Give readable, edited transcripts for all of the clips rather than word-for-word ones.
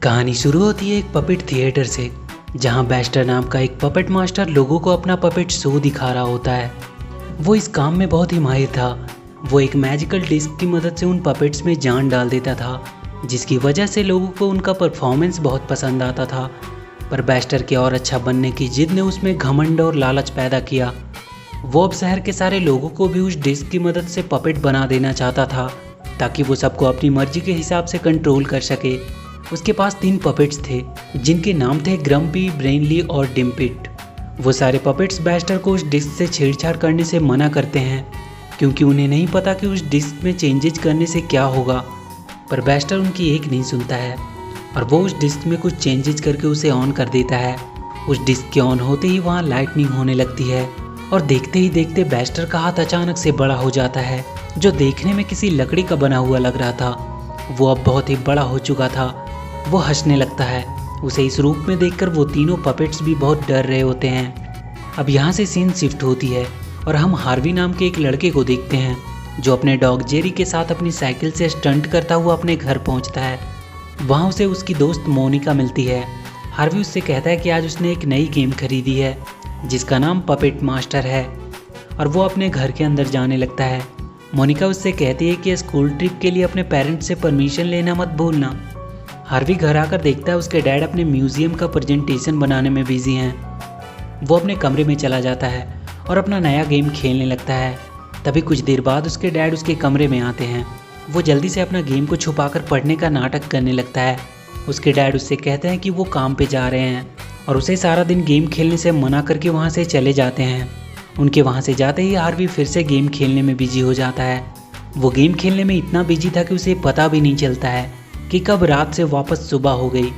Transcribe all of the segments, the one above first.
कहानी शुरू होती है एक पपेट थिएटर से, जहां बैस्टर नाम का एक पपेट मास्टर लोगों को अपना पपेट शो दिखा रहा होता है। वो इस काम में बहुत ही माहिर था। वो एक मैजिकल डिस्क की मदद से उन पपेट्स में जान डाल देता था, जिसकी वजह से लोगों को उनका परफॉर्मेंस बहुत पसंद आता था। पर बैस्टर के और अच्छा बनने की जिद ने उसमें घमंड और लालच पैदा किया। वो अब शहर के सारे लोगों को भी उस डिस्क की मदद से पपेट बना देना चाहता था, ताकि वो सबको अपनी मर्जी के हिसाब से कंट्रोल कर सके। उसके पास 3 पपेट्स थे, जिनके नाम थे ग्रम्पी, ब्रेनली और डिम्पिट। वो सारे पपेट्स बैस्टर को उस डिस्क से छेड़छाड़ करने से मना करते हैं, क्योंकि उन्हें नहीं पता कि उस डिस्क में चेंजेज करने से क्या होगा। पर बैस्टर उनकी एक नहीं सुनता है और वो उस डिस्क में कुछ चेंजेज करके उसे ऑन कर देता है। उस डिस्क के ऑन होते ही वहाँ लाइटनिंग होने लगती है और देखते ही देखते बैस्टर का हाथ अचानक से बड़ा हो जाता है, जो देखने में किसी लकड़ी का बना हुआ लग रहा था। वो अब बहुत ही बड़ा हो चुका था। वो हंसने लगता है। उसे इस रूप में देखकर वो तीनों पपेट्स भी बहुत डर रहे होते हैं। अब यहाँ से सीन शिफ्ट होती है और हम हार्वी नाम के एक लड़के को देखते हैं, जो अपने डॉग जेरी के साथ अपनी साइकिल से स्टंट करता हुआ अपने घर पहुँचता है। वहाँ उसे उसकी दोस्त मोनिका मिलती है। हार्वी उससे कहता है कि आज उसने एक नई गेम खरीदी है, जिसका नाम पपेट मास्टर है, और वो अपने घर के अंदर जाने लगता है। मोनिका उससे कहती है कि स्कूल ट्रिप के लिए अपने पेरेंट्स से परमिशन लेना मत भूलना। हार्वी घर आकर देखता है उसके डैड अपने म्यूजियम का प्रेजेंटेशन बनाने में बिजी हैं। वो अपने कमरे में चला जाता है और अपना नया गेम खेलने लगता है। तभी कुछ देर बाद उसके डैड उसके कमरे में आते हैं। वो जल्दी से अपना गेम को छुपाकर पढ़ने का नाटक करने लगता है। उसके डैड उससे कहते हैं कि वो काम पे जा रहे हैं और उसे सारा दिन गेम खेलने से मना करके वहाँ से चले जाते हैं। उनके वहाँ से जाते ही हार्वी फिर से गेम खेलने में बिजी हो जाता है। वो गेम खेलने में इतना बिजी था कि उसे पता भी नहीं चलता है कि कब रात से वापस सुबह हो गई।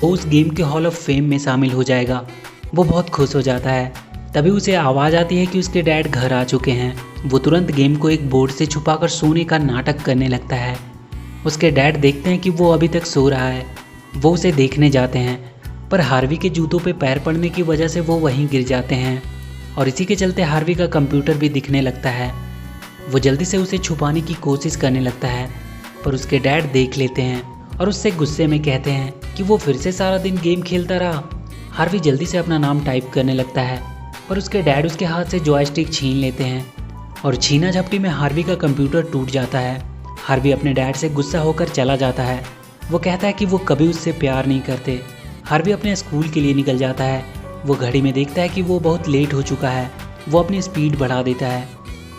वो उस गेम के हॉल ऑफ फेम में शामिल हो जाएगा। वो बहुत खुश हो जाता है। तभी उसे आवाज़ आती है कि उसके डैड घर आ चुके हैं। वो तुरंत गेम को एक बोर्ड से छुपाकर सोने का नाटक करने लगता है। उसके डैड देखते हैं कि वो अभी तक सो रहा है। वो उसे देखने जाते हैं, पर हार्वी के जूतों पे पैर पड़ने की वजह से वो वहीं गिर जाते हैं और इसी के चलते हार्वी का कंप्यूटर भी दिखने लगता है। वो जल्दी से उसे छुपाने की कोशिश करने लगता है, पर उसके डैड देख लेते हैं और उससे गुस्से में कहते हैं कि वो फिर से सारा दिन गेम खेलता रहा। हार्वी जल्दी से अपना नाम टाइप करने लगता है, पर उसके डैड उसके हाथ से जॉयस्टिक छीन लेते हैं और छीना झपटी में हार्वी का कंप्यूटर टूट जाता है। हार्वी अपने डैड से गुस्सा होकर चला जाता है। वो कहता है कि वो कभी उससे प्यार नहीं करते। हार्वी अपने स्कूल के लिए निकल जाता है। वो घड़ी में देखता है कि वो बहुत लेट हो चुका है। वो अपनी स्पीड बढ़ा देता है।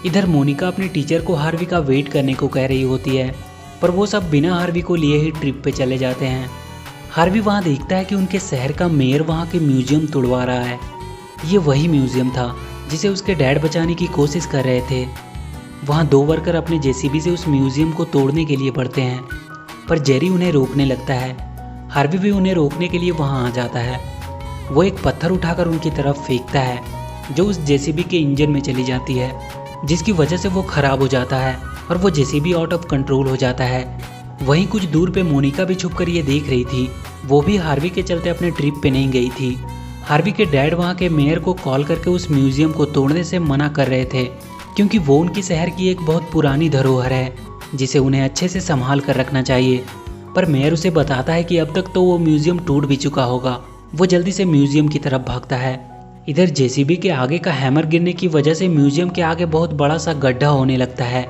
इधर मोनिका अपने टीचर को हार्वी का वेट करने को कह रही होती है, पर वो सब बिना हार्वी को लिए ही ट्रिप पे चले जाते हैं। हार्वी वहाँ देखता है कि उनके शहर का मेयर वहाँ के म्यूजियम तोड़वा रहा है। ये वही म्यूजियम था जिसे उसके डैड बचाने की कोशिश कर रहे थे। वहाँ 2 वर्कर अपने जेसीबी से उस म्यूजियम को तोड़ने के लिए बढ़ते हैं, पर जेरी उन्हें रोकने लगता है। हार्वी भी उन्हें रोकने के लिए वहाँ आ जाता है। वो एक पत्थर उठाकर उनकी तरफ फेंकता है, जो उस जेसीबी के इंजन में चली जाती है, जिसकी वजह से वो खराब हो जाता है और वो जेसीबी आउट ऑफ कंट्रोल हो जाता है। वहीं कुछ दूर पे मोनिका भी छुपकर ये देख रही थी। वो भी हार्वी के चलते अपने ट्रिप पे नहीं गई थी। हार्वी के डैड वहाँ के मेयर को कॉल करके उस म्यूजियम को तोड़ने से मना कर रहे थे, क्योंकि वो उनकी शहर की एक बहुत पुरानी धरोहर है, जिसे उन्हें अच्छे से संभाल कर रखना चाहिए। पर मेयर उसे बताता है कि अब तक तो वो म्यूजियम टूट भी चुका होगा। वो जल्दी से म्यूजियम की तरफ भागता है। इधर जेसीबी के आगे का हैमर गिरने की वजह से म्यूजियम के आगे बहुत बड़ा सा गड्ढा होने लगता है,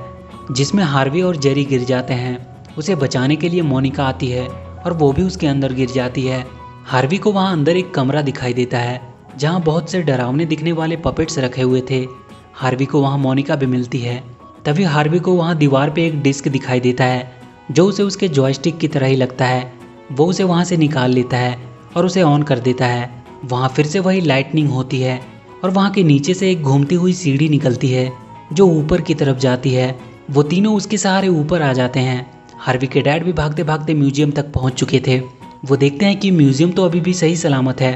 जिसमें हार्वी और जेरी गिर जाते हैं। उसे बचाने के लिए मोनिका आती है और वो भी उसके अंदर गिर जाती है। हार्वी को वहाँ अंदर एक कमरा दिखाई देता है, जहाँ बहुत से डरावने दिखने वाले पपेट्स रखे हुए थे। हार्वी को वहाँ मोनिका भी मिलती है। तभी हार्वी को वहाँ दीवार पे एक डिस्क दिखाई देता है, जो उसे उसके जॉयस्टिक की तरह ही लगता है। वो उसे वहाँ से निकाल लेता है और उसे ऑन कर देता है। वहाँ फिर से वही लाइटनिंग होती है और वहाँ के नीचे से एक घूमती हुई सीढ़ी निकलती है, जो ऊपर की तरफ जाती है। वो तीनों उसके सहारे ऊपर आ जाते हैं। हार्वी के डैड भी भागते भागते म्यूजियम तक पहुँच चुके थे। वो देखते हैं कि म्यूजियम तो अभी भी सही सलामत है।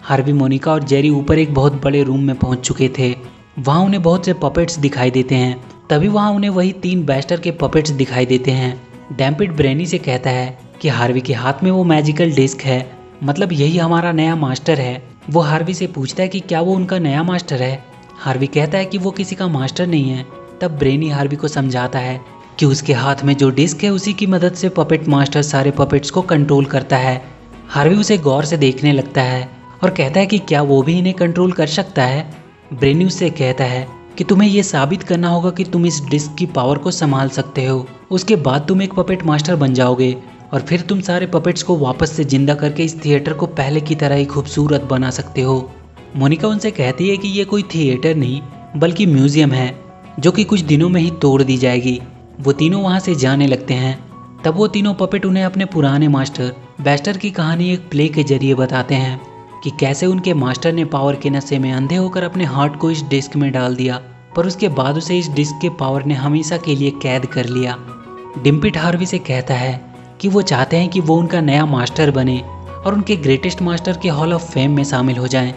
हार्वी, मोनिका और जेरी ऊपर एक बहुत बड़े रूम में पहुँच चुके थे। वहाँ उन्हें बहुत से पपेट्स दिखाई देते हैं। तभी वहाँ उन्हें वही 3 बैस्टर के पपेट्स दिखाई देते हैं। डैम्पिट ब्रेनी से कहता है कि हार्वी के हाथ में वो मैजिकल डिस्क है, मतलब यही हमारा नया मास्टर है। वो हार्वी से पूछता है कि क्या वो उनका नया मास्टर है। हार्वी कहता है कि वो किसी का मास्टर नहीं है। तब ब्रेनी हार्वी को समझाता है कि उसके हाथ में जो डिस्क है उसी की मदद से पपेट मास्टर सारे पपेट्स को कंट्रोल करता है। हार्वी उसे गौर से देखने लगता है और कहता है कि क्या वो भी इन्हें कंट्रोल कर सकता है। ब्रेनी उससे कहता है कि तुम्हें ये साबित करना होगा कि तुम इस डिस्क की पावर को संभाल सकते हो। उसके बाद तुम एक पपेट मास्टर बन जाओगे और फिर तुम सारे पपेट्स को वापस से जिंदा करके इस थिएटर को पहले की तरह ही खूबसूरत बना सकते हो। मोनिका उनसे कहती है कि ये कोई थिएटर नहीं बल्कि म्यूजियम है जो कि कुछ दिनों में ही तोड़ दी जाएगी। वो तीनों वहाँ से जाने लगते हैं। तब वो तीनों पपेट उन्हें अपने पुराने मास्टर बेस्टर की कहानी एक प्ले के जरिए बताते हैं कि कैसे उनके मास्टर ने पावर के नशे में अंधे होकर अपने हार्ट को इस डिस्क में डाल दिया, पर उसके बाद उसे इस डिस्क के पावर ने हमेशा के लिए कैद कर लिया। डिम्पिट हार्वी से कहता है कि वो चाहते हैं कि वो उनका नया मास्टर बने और उनके ग्रेटेस्ट मास्टर के हॉल ऑफ फेम में शामिल हो जाएं।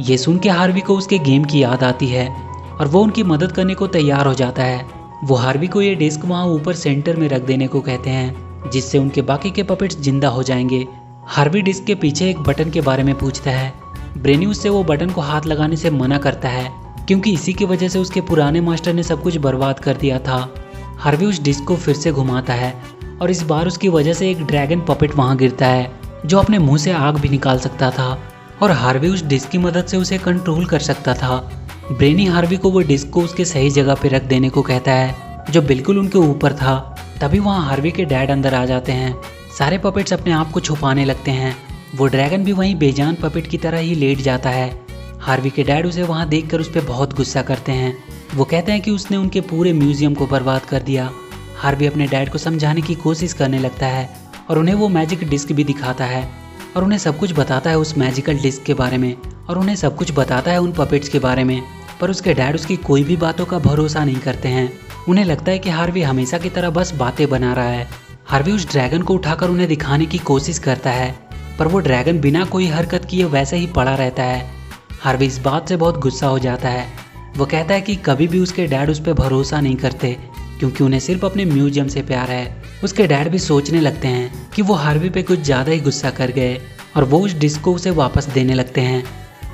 ये सुन के हार्वी को उसके गेम की याद आती है और वो उनकी मदद करने को तैयार हो जाता है। वो हार्वी को ये डिस्क वहाँ ऊपर सेंटर में रख देने को कहते हैं जिससे उनके बाकी के पपेट्स जिंदा हो जाएंगे। हार्वी डिस्क के पीछे एक बटन के बारे में पूछता है। ब्रेनी उससे वो बटन को हाथ लगाने से मना करता है क्योंकि इसी की वजह से उसके पुराने मास्टर ने सब कुछ बर्बाद कर दिया था। हार्वी उस डिस्क को फिर से घुमाता है और इस बार उसकी वजह से एक ड्रैगन पपेट वहाँ गिरता है जो अपने मुंह से आग भी निकाल सकता था और हार्वी उस डिस्क की मदद से उसे कंट्रोल कर सकता था। ब्रेनी हार्वी को वो डिस्क को उसके सही जगह पे रख देने को कहता है जो बिल्कुल उनके ऊपर था। तभी वहाँ हार्वी के डैड अंदर आ जाते हैं। सारे पपेट्स अपने आप को छुपाने लगते हैं। वो ड्रैगन भी वहीं बेजान पपेट की तरह ही लेट जाता है। हार्वी के डैड उसे वहाँ देखकर उस पर बहुत गुस्सा करते हैं। वो कहते हैं कि उसने उनके पूरे म्यूजियम को बर्बाद कर दिया। हार्वी अपने डैड को समझाने की कोशिश करने लगता है और उन्हें वो मैजिक डिस्क भी दिखाता है और उन्हें सब कुछ बताता है उस मैजिकल डिस्क के बारे में और उन्हें सब कुछ बताता है उन पपेट्स के बारे में। पर उसके डैड उसकी कोई भी बातों का भरोसा नहीं करते हैं। उन्हें लगता है कि हार्वी हमेशा की तरह बस बातें बना रहा है। हार्वी उस ड्रैगन को उठाकर उन्हें दिखाने की कोशिश करता है पर वो ड्रैगन बिना कोई हरकत किए वैसे ही पड़ा रहता है। हार्वी इस बात से बहुत गुस्सा हो जाता है। वो कहता है कि कभी भी उसके डैड उस पर भरोसा नहीं करते क्योंकि उन्हें सिर्फ अपने म्यूजियम से प्यार है। उसके डैड भी सोचने लगते हैं कि वो हार्वी पे कुछ ज़्यादा ही गुस्सा कर गए और वो उस डिस्क को उसे वापस देने लगते हैं।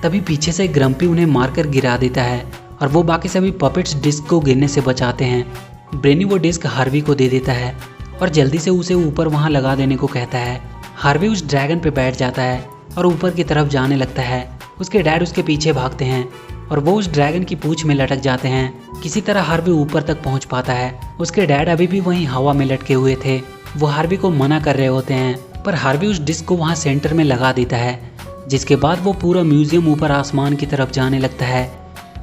तभी पीछे से ग्रम्पी उन्हें मारकर गिरा देता है और वो बाकी सभी पपेट्स डिस्क को गिरने से बचाते हैं। ब्रेनी वो डिस्क हार्वी को दे देता है और जल्दी से उसे ऊपर वहाँ लगा देने को कहता है। हार्वी उस ड्रैगन पे बैठ जाता है और ऊपर की तरफ जाने लगता है। उसके डैड उसके पीछे भागते हैं और वो उस ड्रैगन की पूंछ में लटक जाते हैं। किसी तरह हार्वी ऊपर तक पहुंच पाता है। उसके डैड अभी भी वहीं हवा में लटके हुए थे। वो हार्वी को मना कर रहे होते हैं पर हार्वी उस डिस्क को वहाँ सेंटर में लगा देता है जिसके बाद वो पूरा म्यूजियम ऊपर आसमान की तरफ जाने लगता है।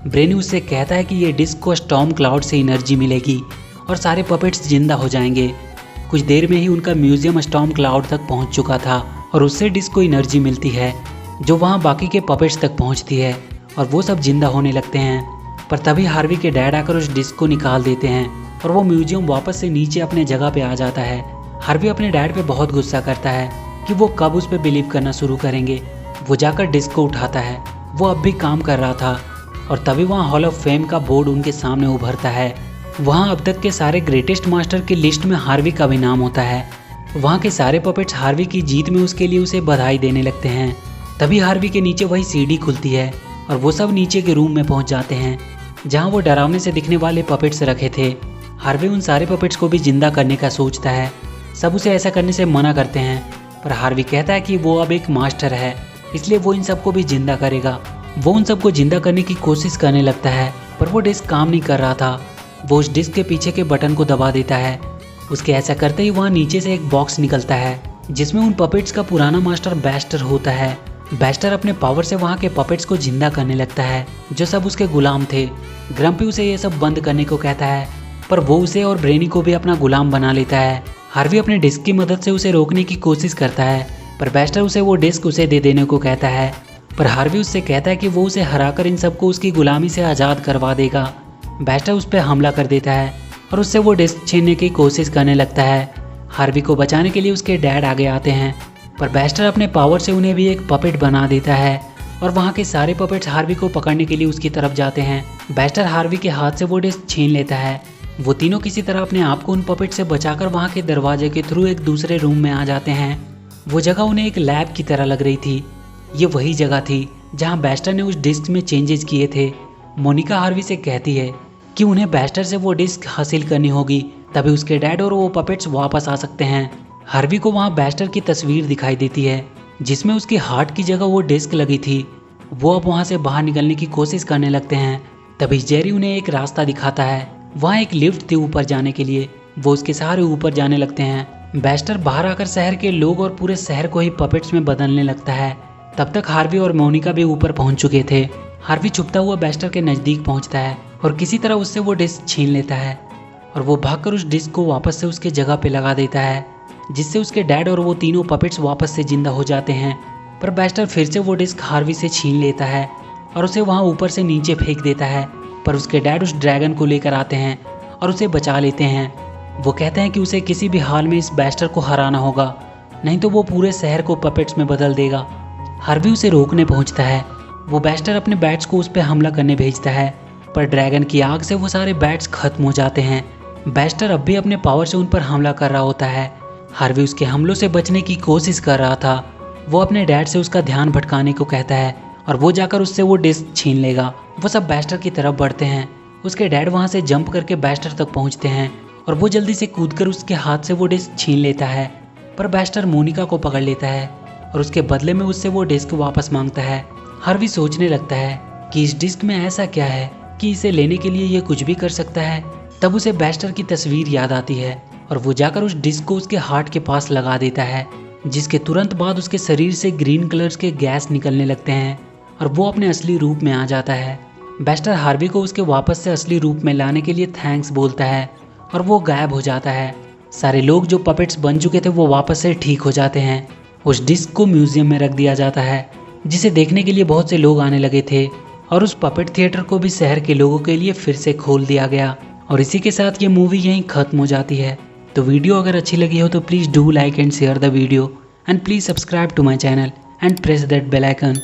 ब्रेनी उससे कहता है कि ये डिस्क को स्टॉर्म क्लाउड से एनर्जी मिलेगी और सारे पपेट्स जिंदा हो जाएंगे। कुछ देर में ही उनका म्यूजियम स्टॉर्म क्लाउड तक पहुंच चुका था और उससे डिस्क को एनर्जी मिलती है जो वहाँ बाकी के पपेट्स तक पहुँचती है और वो सब जिंदा होने लगते हैं। पर तभी हार्वी के डैड आकर उस डिस्क को निकाल देते हैं और वो म्यूजियम वापस से नीचे अपने जगह पे आ जाता है। हार्वी अपने डैड पे बहुत गुस्सा करता है कि वो कब उस पर बिलीव करना शुरू करेंगे। वो जाकर डिस्क को उठाता है। वो अब भी काम कर रहा था और तभी वहाँ हॉल ऑफ फेम का बोर्ड उनके सामने उभरता है। वहाँ अब तक के सारे ग्रेटेस्ट मास्टर की लिस्ट में हार्वी का भी नाम होता है। वहाँ के सारे पपेट्स हार्वी की जीत में उसके लिए उसे बधाई देने लगते हैं। तभी हार्वी के नीचे वही सीढ़ी खुलती है और वो सब नीचे के रूम में पहुँच जाते हैं जहाँ वो डरावने से दिखने वाले पपेट्स रखे थे। हार्वी उन सारे पपेट्स को भी जिंदा करने का सोचता है। सब उसे ऐसा करने से मना करते हैं पर हार्वी कहता है कि वो अब एक मास्टर है इसलिए वो इन सबको भी जिंदा करेगा। वो उन सबको जिंदा करने की कोशिश करने लगता है पर वो डिस्क काम नहीं कर रहा था। वो उस डिस्क के पीछे के बटन को दबा देता है। उसके ऐसा करते ही वहाँ नीचे से एक बॉक्स निकलता है जिसमें उन पपेट्स का पुराना मास्टर बेस्टर होता है। बेस्टर अपने पावर से वहाँ के पपेट्स को जिंदा करने लगता है जो सब उसके गुलाम थे। ग्रम्पी उसे ये सब बंद करने को कहता है पर वो उसे और ब्रेनी को भी अपना गुलाम बना लेता है। हार्वी अपने डिस्क की मदद से उसे रोकने की कोशिश करता है पर बेस्टर उसे वो डिस्क उसे दे देने को कहता है। पर हार्वी उससे कहता है कि वो उसे हराकर इन सबको उसकी गुलामी से आज़ाद करवा देगा। बेस्टर उस पर हमला कर देता है और उससे वो डिस्क छीनने की कोशिश करने लगता है। हार्वी को बचाने के लिए उसके डैड आगे आते हैं पर बेस्टर अपने पावर से उन्हें भी एक पपेट बना देता है और वहाँ के सारे पपेट्स हार्वी को पकड़ने के लिए उसकी तरफ जाते हैं। बेस्टर हार्वी के हाथ से वो डिस्क छीन लेता है। वो तीनों किसी तरह अपने आप को उन पपेट से बचाकर वहाँ के दरवाजे के थ्रू एक दूसरे रूम में आ जाते हैं। वो जगह उन्हें एक लैब की तरह लग रही थी। ये वही जगह थी जहाँ बेस्टर ने उस डिस्क में चेंजेस किए थे। मोनिका हार्वी से कहती है कि उन्हें बेस्टर से वो डिस्क हासिल करनी होगी तभी उसके डैड और वो पपेट्स वापस आ सकते हैं। हार्वी को वहाँ बेस्टर की तस्वीर दिखाई देती है जिसमें उसके हार्ट की जगह वो डिस्क लगी थी। वो अब वहाँ से बाहर निकलने की कोशिश करने लगते हैं। तभी जेरी उन्हें एक रास्ता दिखाता है। वहाँ एक लिफ्ट थी ऊपर जाने के लिए। वो उसके सहारे ऊपर जाने लगते हैं। बेस्टर बाहर आकर शहर के लोग और पूरे शहर को ही पपेट्स में बदलने लगता है। तब तक हार्वी और मोनिका भी ऊपर पहुंच चुके थे। हार्वी छुपता हुआ बेस्टर के नज़दीक पहुंचता है और किसी तरह उससे वो डिस्क छीन लेता है और वो भागकर उस डिस्क को वापस से उसके जगह पे लगा देता है, जिससे उसके डैड और वो तीनों पपेट्स वापस से जिंदा हो जाते हैं। पर बेस्टर फिर से वो डिस्क हार्वी से छीन लेता है और उसे वहाँ ऊपर से नीचे फेंक देता है। पर उसके डैड उस ड्रैगन को लेकर आते हैं और उसे बचा लेते हैं। वो कहते हैं कि उसे किसी भी हाल में इस बेस्टर को हराना होगा, नहीं तो वो पूरे शहर को पपेट्स में बदल देगा। हार्वी उसे रोकने पहुंचता है। वो बेस्टर अपने बैट्स को उस पर हमला करने भेजता है, पर ड्रैगन की आग से वो सारे बैट्स खत्म हो जाते हैं। बेस्टर अब भी अपने पावर से उन पर हमला कर रहा होता है। हार्वी उसके हमलों से बचने की कोशिश कर रहा था। वो अपने डैड से उसका ध्यान भटकाने को कहता है और वो जाकर उससे वो डिस्क छीन लेगा। वो सब बेस्टर की तरफ बढ़ते हैं। उसके डैड वहाँ से जंप करके बेस्टर तक पहुँचते हैं और वो जल्दी से कूदकर उसके हाथ से वो डिस्क छीन लेता है। पर बेस्टर मोनिका को पकड़ लेता है और उसके बदले में उससे वो डिस्क वापस मांगता है। हार्वी सोचने लगता है कि इस डिस्क में ऐसा क्या है कि इसे लेने के लिए ये कुछ भी कर सकता है। तब उसे बेस्टर की तस्वीर याद आती है और वो जाकर उस डिस्क को उसके हार्ट के पास लगा देता है, जिसके तुरंत बाद उसके शरीर से ग्रीन कलर्स के गैस निकलने लगते हैं और वो अपने असली रूप में आ जाता है। बेस्टर हार्वी को उसके वापस से असली रूप में लाने के लिए थैंक्स बोलता है और वो गायब हो जाता है। सारे लोग जो पपेट्स बन चुके थे वो वापस से ठीक हो जाते हैं। उस डिस्क को म्यूजियम में रख दिया जाता है, जिसे देखने के लिए बहुत से लोग आने लगे थे और उस पपेट थिएटर को भी शहर के लोगों के लिए फिर से खोल दिया गया। और इसी के साथ ये मूवी यहीं ख़त्म हो जाती है। तो वीडियो अगर अच्छी लगी हो तो please do like and share the video and please subscribe to my channel and press that bell icon.